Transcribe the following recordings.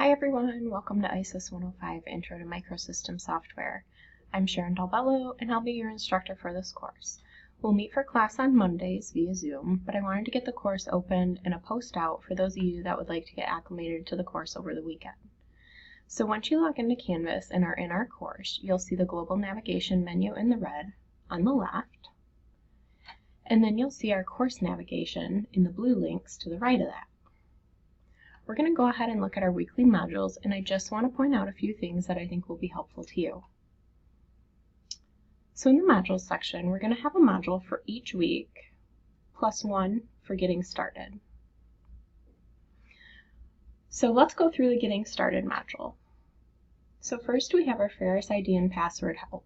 Hi everyone, welcome to ISYS 105 Intro to Microsystem Software. I'm Sharon Dalbello and I'll be your instructor for this course. We'll meet for class on Mondays via Zoom, but I wanted to get the course opened and a post out for those of you that would like to get acclimated to the course over the weekend. So once you log into Canvas and are in our course, you'll see the global navigation menu in the red on the left, and then you'll see our course navigation in the blue links to the right of that. We're going to go ahead and look at our weekly modules, and I just want to point out a few things that I think will be helpful to you. So in the modules section, we're going to have a module for each week, plus one for getting started. So let's go through the getting started module. So first we have our Ferris ID and password help.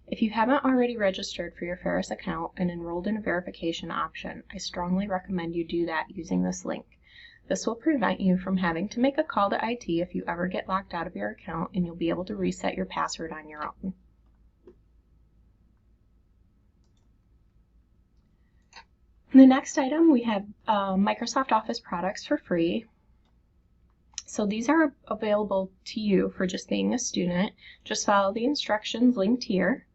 If you haven't already registered for your Ferris account and enrolled in a verification option, I strongly recommend you do that using this link. This will prevent you from having to make a call to IT if you ever get locked out of your account, and you'll be able to reset your password on your own. The next item, we have Microsoft Office products for free. So these are available to you for just being a student. Just follow the instructions linked here,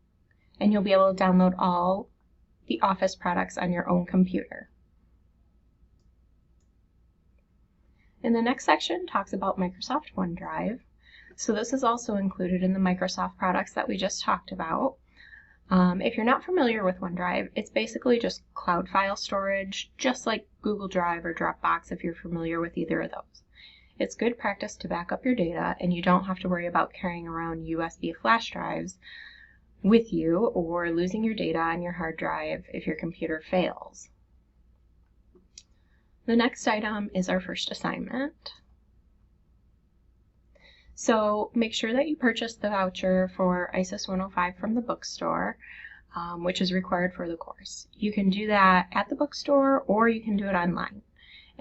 and you'll be able to download all the Office products on your own computer. And the next section talks about Microsoft OneDrive. So this is also included in the Microsoft products that we just talked about. If you're not familiar with OneDrive, it's basically just cloud file storage, just like Google Drive or Dropbox if you're familiar with either of those. It's good practice to back up your data, and you don't have to worry about carrying around USB flash drives with you or losing your data on your hard drive if your computer fails. The next item is our first assignment. So make sure that you purchase the voucher for ISYS 105 from the bookstore, which is required for the course. You can do that at the bookstore or you can do it online.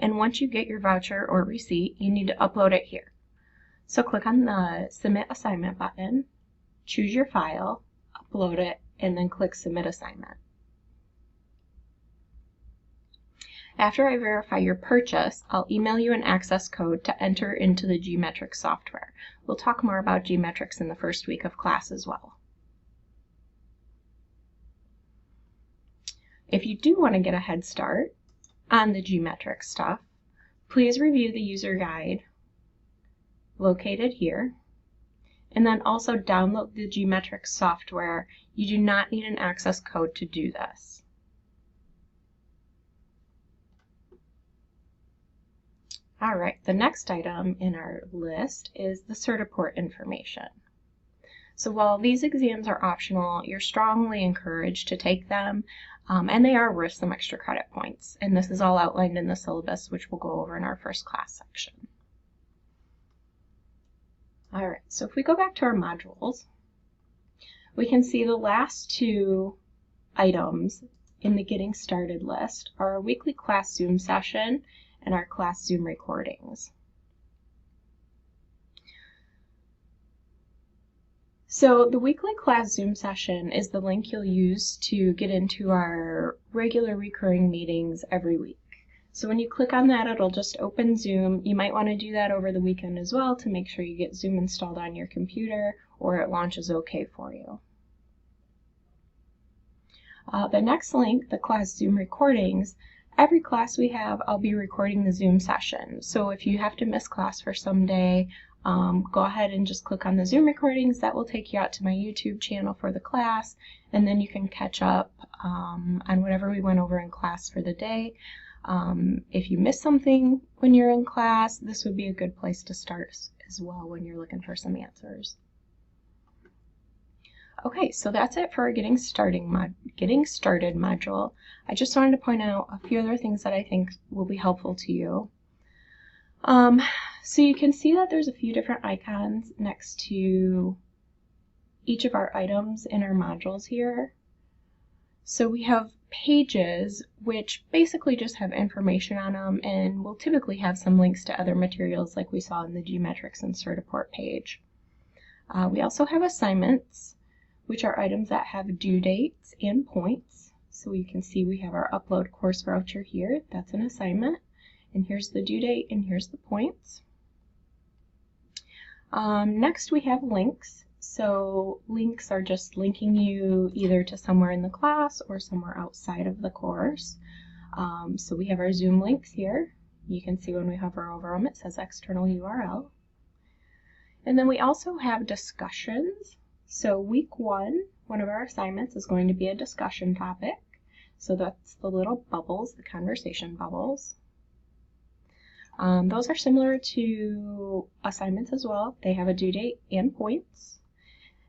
And once you get your voucher or receipt, you need to upload it here. So click on the Submit Assignment button, choose your file, upload it, and then click Submit Assignment. After I verify your purchase, I'll email you an access code to enter into the Geometrics software. We'll talk more about Geometrics in the first week of class as well. If you do want to get a head start on the Geometrics stuff, please review the user guide located here, and then also download the Geometrics software. You do not need an access code to do this. Alright, the next item in our list is the Certiport information. So while these exams are optional, you're strongly encouraged to take them, and they are worth some extra credit points. And this is all outlined in the syllabus, which we'll go over in our first class section. Alright, so if we go back to our modules, we can see the last two items in the Getting Started list are our weekly class Zoom session and our class Zoom recordings. So the weekly class Zoom session is the link you'll use to get into our regular recurring meetings every week. So when you click on that, it'll just open Zoom. You might want to do that over the weekend as well to make sure you get Zoom installed on your computer or it launches okay for you. The next link, the class Zoom recordings, every class we have, I'll be recording the Zoom session. So if you have to miss class for some day, go ahead and just click on the Zoom recordings. That will take you out to my YouTube channel for the class, and then you can catch up on whatever we went over in class for the day. If you miss something when you're in class, this would be a good place to start as well when you're looking for some answers. Okay, so that's it for our Getting Started module. I just wanted to point out a few other things that I think will be helpful to you. So you can see that there's a few different icons next to each of our items in our modules here. So we have pages, which basically just have information on them, and will typically have some links to other materials like we saw in the Geometrics and Certiport page. We also have assignments, which are items that have due dates and points. So you can see we have our upload course voucher here. That's an assignment. And here's the due date and here's the points. Next we have links. So links are just linking you either to somewhere in the class or somewhere outside of the course. So we have our Zoom links here. You can see when we hover over them it says external URL. And then we also have discussions. So week one of our assignments is going to be a discussion topic. So that's the little bubbles, the conversation bubbles. Those are similar to assignments as well. They have a due date and points.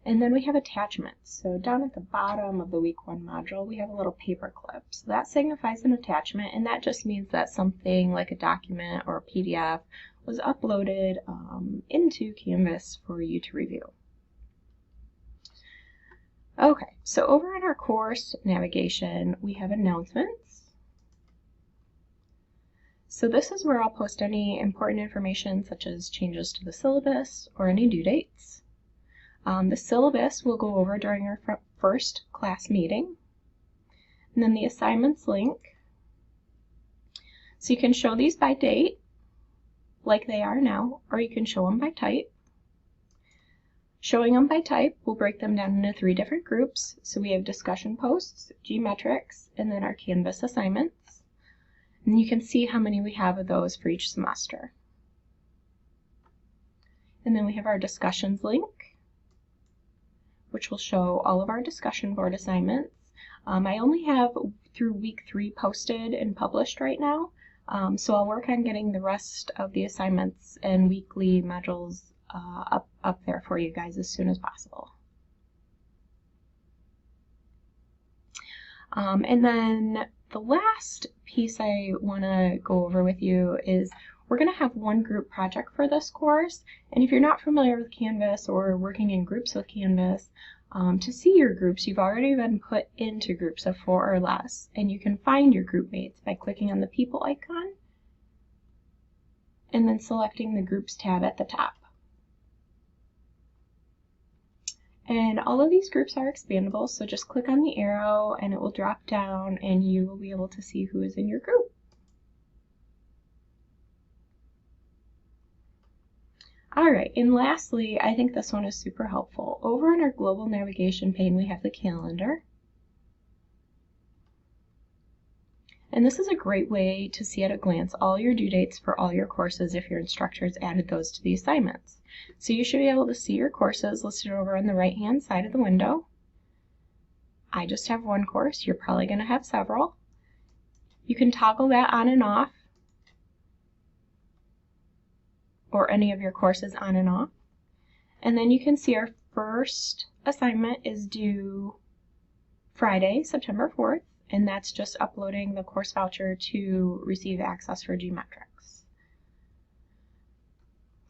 And then we have attachments. So down at the bottom of the week one module, we have a little paper clip. So that signifies an attachment, and that just means that something like a document or a PDF was uploaded into Canvas for you to review. Okay, so over in our course navigation, we have announcements. So this is where I'll post any important information such as changes to the syllabus or any due dates. The syllabus we'll go over during our first class meeting. And then the assignments link. So you can show these by date, like they are now, or you can show them by type. Showing them by type, we'll break them down into 3 different groups. So we have discussion posts, geometrics, and then our Canvas assignments. And you can see how many we have of those for each semester. And then we have our discussions link, which will show all of our discussion board assignments. I only have through week 3 posted and published right now, so I'll work on getting the rest of the assignments and weekly modules up there for you guys as soon as possible. And then the last piece I want to go over with you is we're going to have one group project for this course, and if you're not familiar with Canvas or working in groups with Canvas, to see your groups, you've already been put into groups of 4 or less, and you can find your group mates by clicking on the people icon and then selecting the Groups tab at the top. And all of these groups are expandable, so just click on the arrow and it will drop down and you will be able to see who is in your group. Alright, and lastly, I think this one is super helpful. Over in our global navigation pane, we have the calendar. And this is a great way to see at a glance all your due dates for all your courses if your instructors added those to the assignments. So you should be able to see your courses listed over on the right-hand side of the window. I just have one course. You're probably going to have several. You can toggle that on and off, or any of your courses on and off. And then you can see our first assignment is due Friday, September 4th, and that's just uploading the course voucher to receive access for geometrics.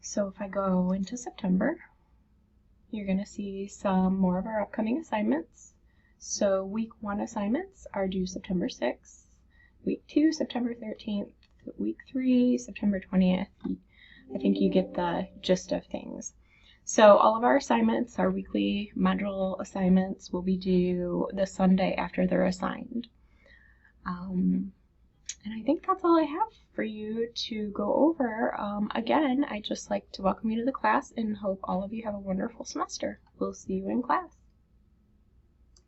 So if I go into September, you're going to see some more of our upcoming assignments. So week 1 assignments are due September 6th, week 2 September 13th, week 3 September 20th. I think you get the gist of things. So all of our assignments, our weekly module assignments, will be due the Sunday after they're assigned. And I think that's all I have for you to go over. Again, I'd just like to welcome you to the class and hope all of you have a wonderful semester. We'll see you in class.